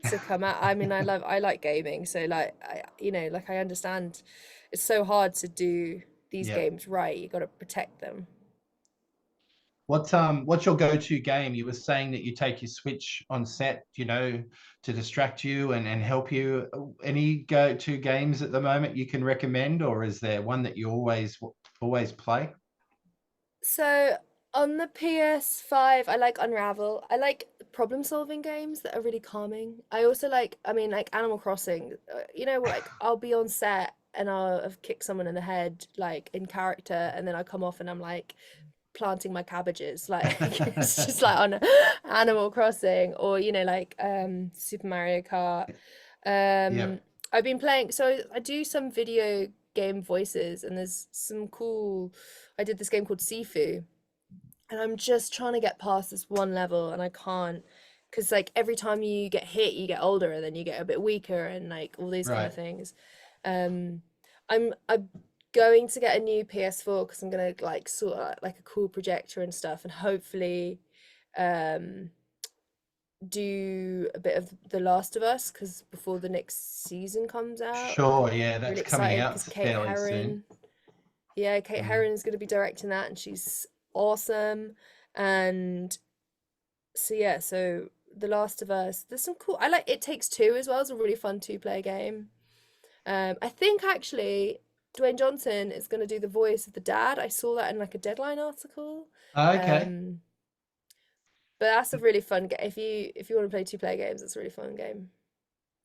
to come out. I mean, I like gaming, so like, like, I understand it's so hard to do these Yep. games right. You got to protect them. What's your go-to game? You were saying that you take your Switch on set, to distract you and help you. Any go-to games at the moment you can recommend, or is there one that you always play? So on the PS5, I like Unravel. I like problem solving games that are really calming. I also like, I mean, like Animal Crossing. Like I'll be on set and I'll have kicked someone in the head, like in character, and then I come off and I'm like planting my cabbages. Like it's just like on Animal Crossing or, like Super Mario Kart. Yep. Um, I've been playing, so I do some video game voices, and there's some cool. I did this game called Sifu, and I'm just trying to get past this one level, and I can't, because like every time you get hit, you get older, and then you get a bit weaker, and like all these kind of Right. things. Um, I'm going to get a new PS4 because I'm gonna like sort out like a cool projector and stuff, and hopefully, um do a bit of The Last of Us because before the next season comes out, Sure. Yeah, that's really coming excited out because Kate fairly soon. Herron, yeah, Kate Mhm. Herron is going to be directing that, and she's awesome. And so yeah, so The Last of Us, there's some cool. I like It Takes Two as well. It's a really fun two-player game. I think actually Dwayne Johnson is going to do the voice of the dad. I saw that in like a Deadline article. Okay. Um, but that's a really fun game. If you want to play two-player games, it's a really fun game.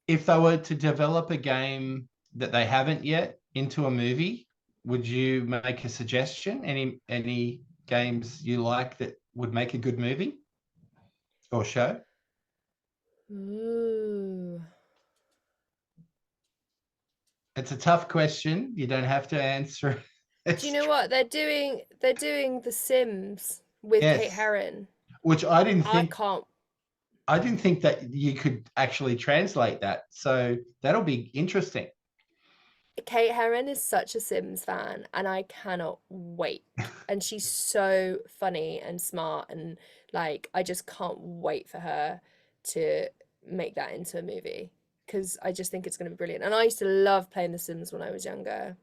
If they were to develop a game that they haven't yet into a movie, would you make a suggestion? Any games you like that would make a good movie or show? Ooh. It's a tough question. You don't have to answer Do you it. know what they're doing? They're doing The Sims with Kate Yes, Herron. which I can't. I didn't think that you could actually translate that. So that'll be interesting. Kate Herron is such a Sims fan, and I cannot wait. And she's so funny and smart, and like I just can't wait for her to make that into a movie because I just think it's going to be brilliant. And I used to love playing The Sims when I was younger.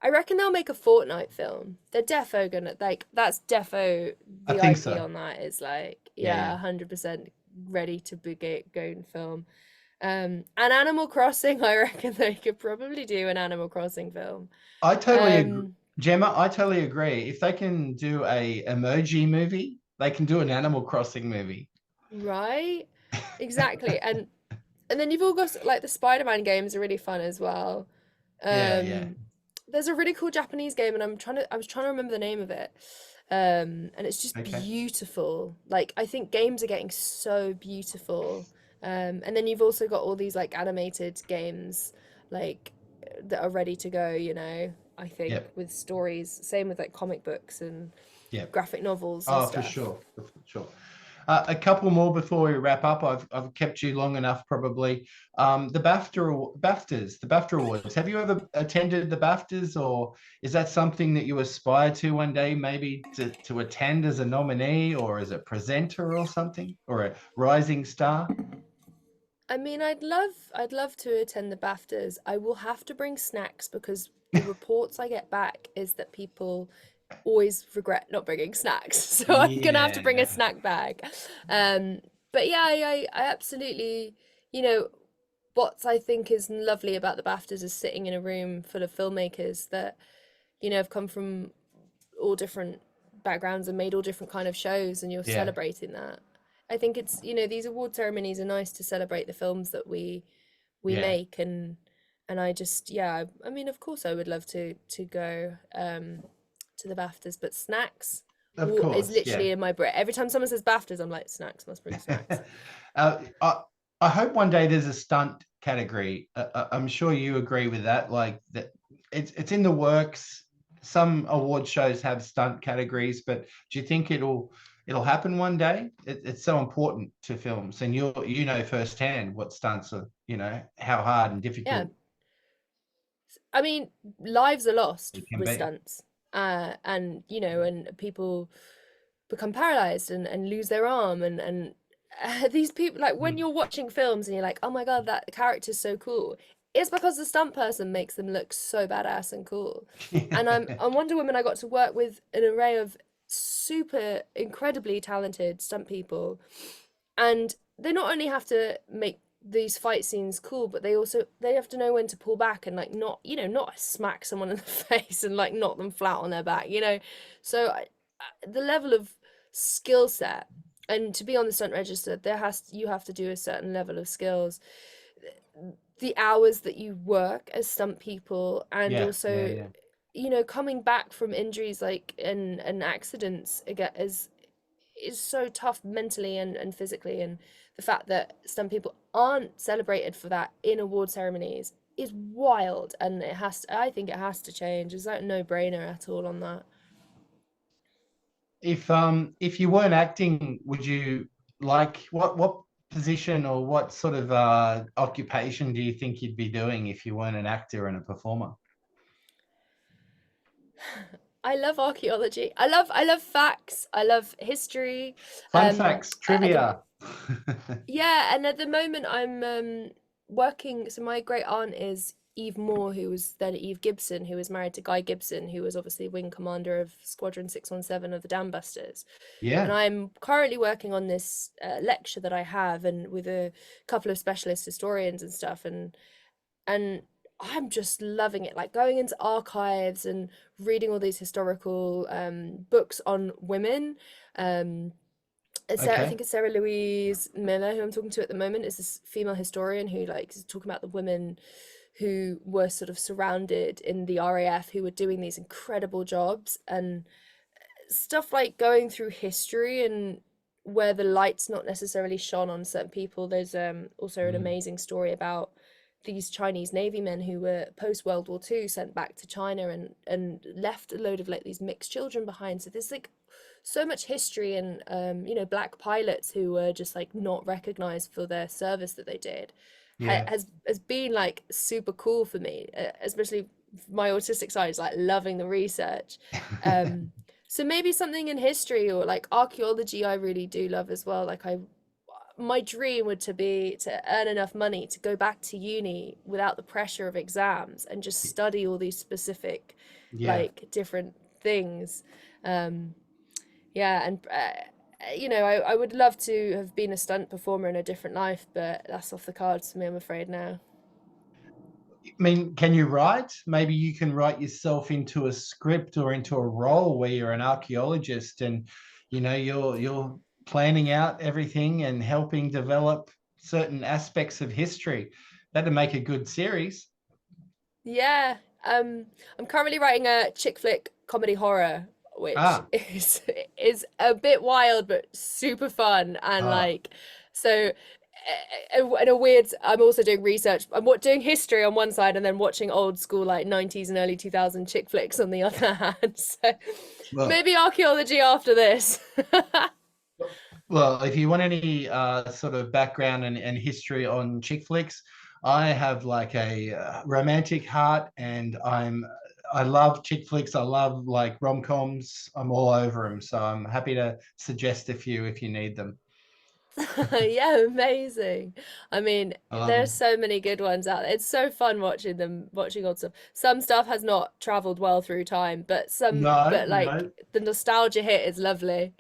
I reckon they'll make a Fortnite film. They're defo gonna like that's defo I the think IP so. on that is like Yeah, yeah. yeah, 100% ready to be go and film. And Animal Crossing, I reckon they could probably do an Animal Crossing film. I totally agree. Um, Gemma, I totally agree. If they can do a emoji movie, they can do an Animal Crossing movie. right? Exactly. And then you've all got like the Spider-Man games are really fun as well. Yeah, yeah. Um, there's a really cool Japanese game, and I was trying to remember the name of it. And it's just Okay. beautiful. Like I think games are getting so beautiful. And then you've also got all these like animated games, like that are ready to go. I think Yep. with stories. Same with like comic books and Yep. graphic novels and Oh, for stuff. sure. For sure. A couple more before we wrap up. I've kept you long enough, probably. The BAFTA Awards. Have you ever attended the BAFTAs, or is that something that you aspire to one day, maybe to attend as a nominee or as a presenter or something, or a rising star? I mean, I'd love to attend the BAFTAs. I will have to bring snacks because the reports I get back is that people always regret not bringing snacks. So I'm gonna have to bring a Yeah, snack bag. Um, but yeah, I absolutely, you know, what I think is lovely about the BAFTAs is sitting in a room full of filmmakers that, have come from all different backgrounds and made all different kind of shows, and you're yeah, celebrating that. I think it's, these award ceremonies are nice to celebrate the films that we yeah. make, and I just, yeah, I mean, of course I would love to go to the BAFTAs, but snacks Of is course, yeah. literally in my brain. Every time someone says BAFTAs, I'm like, snacks, must bring snacks. uh, I, I hope one day there's a stunt category. I'm sure you agree with that. Like that, it's in the works. Some award shows have stunt categories, but do you think it'll happen one day? It's so important to films, and you know firsthand what stunts are. How hard and Yeah, difficult I mean, lives are lost it can with be. stunts, and and people become paralyzed and lose their arm, and these people, like when you're watching films and you're like, oh my god, that character's so cool. It's because the stunt person makes them look so badass and cool. And I'm on Wonder Woman. I got to work with an array of super incredibly talented stunt people, and they not only have to make these fight scenes cool, but they have to know when to pull back and like not, you know, not smack someone in the face and like knock them flat on their back, you know. So the level of skill set, and to be on the stunt register, you have to do a certain level of skills, the hours that you work as stunt people, and Yeah, yeah, also, yeah. you know, coming back from injuries like and accidents again is so tough mentally and physically, and the fact that some people aren't celebrated for that in award ceremonies is wild, and I think it has to change. It's like a no-brainer at all on that. If you weren't acting, would you like what position or what sort of occupation do you think you'd be doing if you weren't an actor and a performer? I love archaeology. I love facts. I love history. Fun facts, At the trivia. Yeah, and at the moment I'm working. So my great aunt is Eve Moore, who was then Eve Gibson, who was married to Guy Gibson, who was obviously wing commander of Squadron 617 of the Dam Busters. And Yeah. I'm currently working on this lecture that I have, and with a couple of specialist historians and stuff, and I'm just loving it, like going into archives and reading all these historical books on women. Um, Sarah, I Okay. think it's Sarah Louise Miller who I'm talking to at the moment, is this female historian who like is talking about the women who were sort of surrounded in the RAF, who were doing these incredible jobs, and stuff like going through history and where the light's not necessarily shone on certain people. There's also an Mm. amazing story about these Chinese Navy men who were post World War II sent back to China and left a load of like these mixed children behind. So there's like so much history, and you know, black pilots who were just like not recognized for their service that they did Yeah. has been like super cool for me, especially my autistic side is like loving the research. Um, so maybe something in history or like archaeology I really do love as well. Like my dream would to be to earn enough money to go back to uni without the pressure of exams and just study all these specific Yeah. like different things. Um, yeah, and you know, I would love to have been a stunt performer in a different life, but that's off the cards for me, I'm afraid now. I mean, can you write? Maybe you can write yourself into a script or into a role where you're an archaeologist and you're planning out everything and helping develop certain aspects of history. That'd make a good series. Yeah, I'm currently writing a chick flick comedy horror, which Ah, is a bit wild but super fun, and ah. like so. In a weird, I'm also doing research. I'm doing history on one side, and then watching old school like 90s and early 2000 chick flicks on the other hand. So Well, maybe archaeology after this. well, if you want any sort of background and history on chick flicks, I have like a romantic heart, and I love chick flicks. I love like rom-coms. I'm all over them, so I'm happy to suggest a few if you need them. Yeah, amazing. I mean, I love there's them. so many good ones out there. It's so fun watching them, watching old stuff. Some stuff has not traveled well through time, No, but like no. the nostalgia hit is lovely.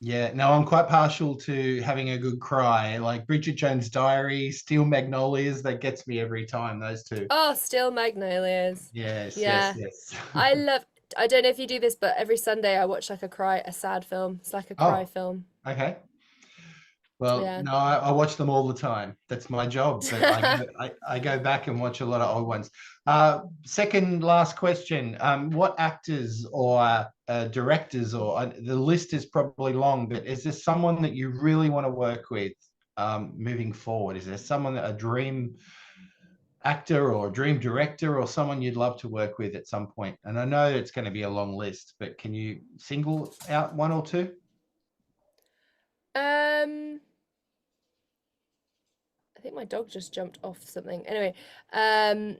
Yeah, no, I'm quite partial to having a good cry. Like Bridget Jones' Diary, Steel Magnolias, that gets me every time, those two. Oh, still magnolias. Yes, yes, Yeah. yes. I love, I don't know if you do this, but every Sunday I watch like a sad film. It's like a cry Oh, film. okay. Well, Yeah. no, I watch them all the time. That's my job, but I go back and watch a lot of old ones. Second last question. What actors or directors or the list is probably long, but is there someone that you really want to work with moving forward? Is there someone a dream actor or dream director or someone you'd love to work with at some point? And I know it's going to be a long list, but can you single out one or two? Um, I think my dog just jumped off something. Anyway, um,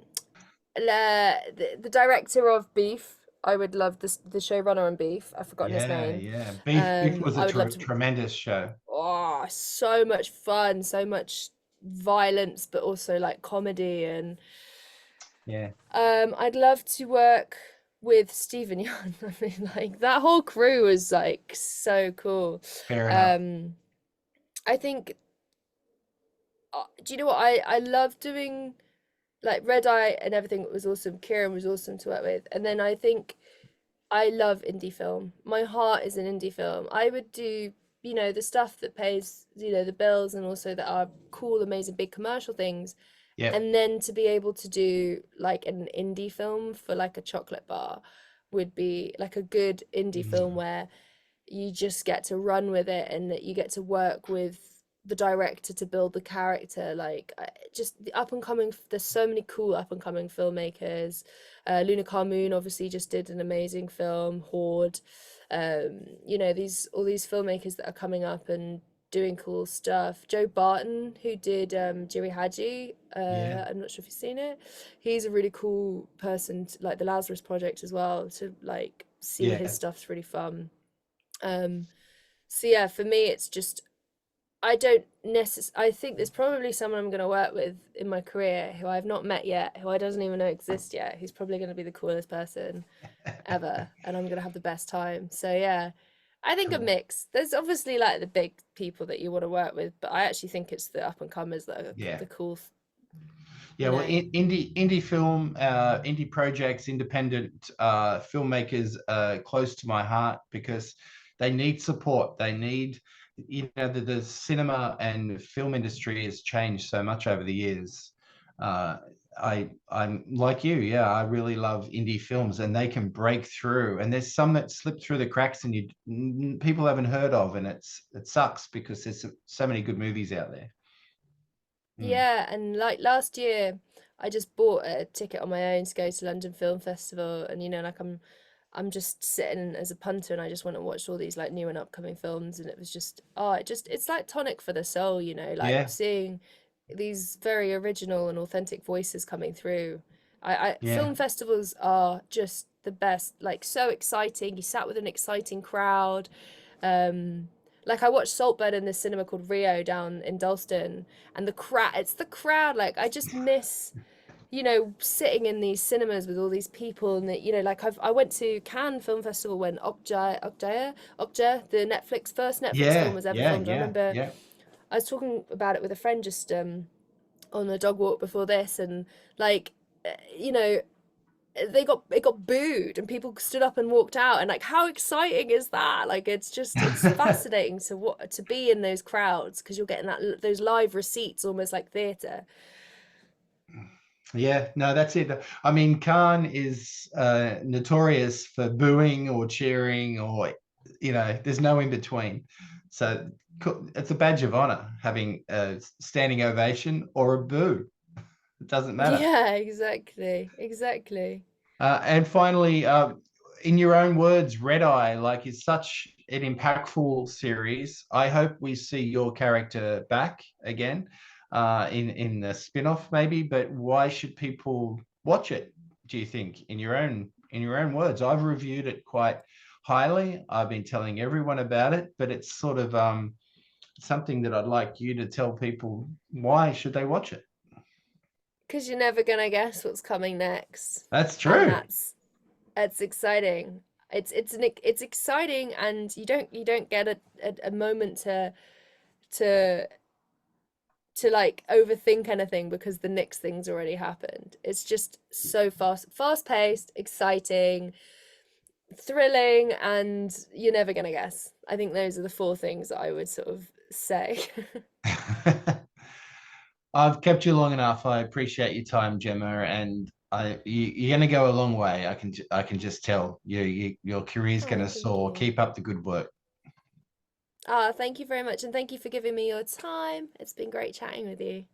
the director of Beef. I would love this the showrunner on Beef. I've forgotten his Yeah, name. yeah. Beef was a I would love to. tremendous show. Oh, so much fun, so much violence, but also like comedy, and Yeah. I'd love to work. with Stephen Young. I mean, like that whole crew was like so cool. Fair enough. Um, I think, do you know what I love doing? Like Red Eye and everything was awesome. Kieran was awesome to work with, and then I think I love indie film. My heart is an indie film. I would do, the stuff that pays, the bills and also that are cool, amazing, big commercial things. Yep. And then to be able to do like an indie film for like a chocolate bar would be like a good indie film Mm. where you just get to run with it and that you get to work with the director to build the character. Like just the up and coming, there's so many cool up and coming filmmakers. Luna Carmoon obviously just did an amazing film, Horde. These all these filmmakers that are coming up and doing cool stuff. Joe Barton, who did Jiri Haji, Yeah. I'm not sure if you've seen it. He's a really cool person, like the Lazarus Project as well, to like see his Yeah. stuff's really fun. Um, so yeah, for me, it's just I don't I think there's probably someone I'm going to work with in my career who I've not met yet, who I doesn't even know exist yet, who's probably going to be the coolest person ever, and I'm going to have the best time. So yeah, I think a Cool. mix. There's obviously like the big people that you want to work with, but I actually think it's the up and comers that are Yeah. the cool, Yeah, you well, know. indie film, indie projects, independent filmmakers are close to my heart because they need support. They need, the cinema and film industry has changed so much over the years. Uh, I'm like you, yeah. I really love indie films, and they can break through. And there's some that slip through the cracks, and people haven't heard of, and it sucks because there's so many good movies out there. Mm. Yeah, and like last year, I just bought a ticket on my own to go to London Film Festival, and like I'm just sitting as a punter, and I just went and watched all these like new and upcoming films, and it was just it's like tonic for the soul, like Yeah, seeing these very original and authentic voices coming through. I yeah. film festivals are just the best, like so exciting. You sat with an exciting crowd. Um, like I watched Saltburn in this cinema called Rio down in Dalston, and it's the crowd. Like I just miss, sitting in these cinemas with all these people, and that like I went to Cannes Film Festival when Okja, the first Netflix film Yeah, was ever yeah, filmed. I yeah, remember yeah. I was talking about it with a friend just on a dog walk before this, and like you know it got booed and people stood up and walked out, and like how exciting is that? Like it's fascinating to be in those crowds because you're getting those live receipts almost like theater. Yeah, no, that's it. I mean, Khan is notorious for booing or cheering, or there's no in between. So it's a badge of honor having a standing ovation or a boo. It doesn't matter. Yeah, exactly. And finally, in your own words, Red Eye, like, is such an impactful series. I hope we see your character back again in the spin-off, maybe. But why should people watch it? Do you think, in your own words? I've reviewed it quite highly. I've been telling everyone about it, but it's sort of something that I'd like you to tell people. Why should they watch it? Because you're never gonna guess what's coming next, That's and true. that's exciting. It's exciting, and you don't get a moment to like overthink anything because the next thing's already happened. It's just so fast paced, exciting, thrilling, and you're never gonna guess. I think those are the four things that I would sort of say. I've kept you long enough. I appreciate your time, Gemma, and you're going to go a long way. I can just tell your career's going Oh, to thank soar. you. Keep up the good work. Thank you very much, and thank you for giving me your time. It's been great chatting with you.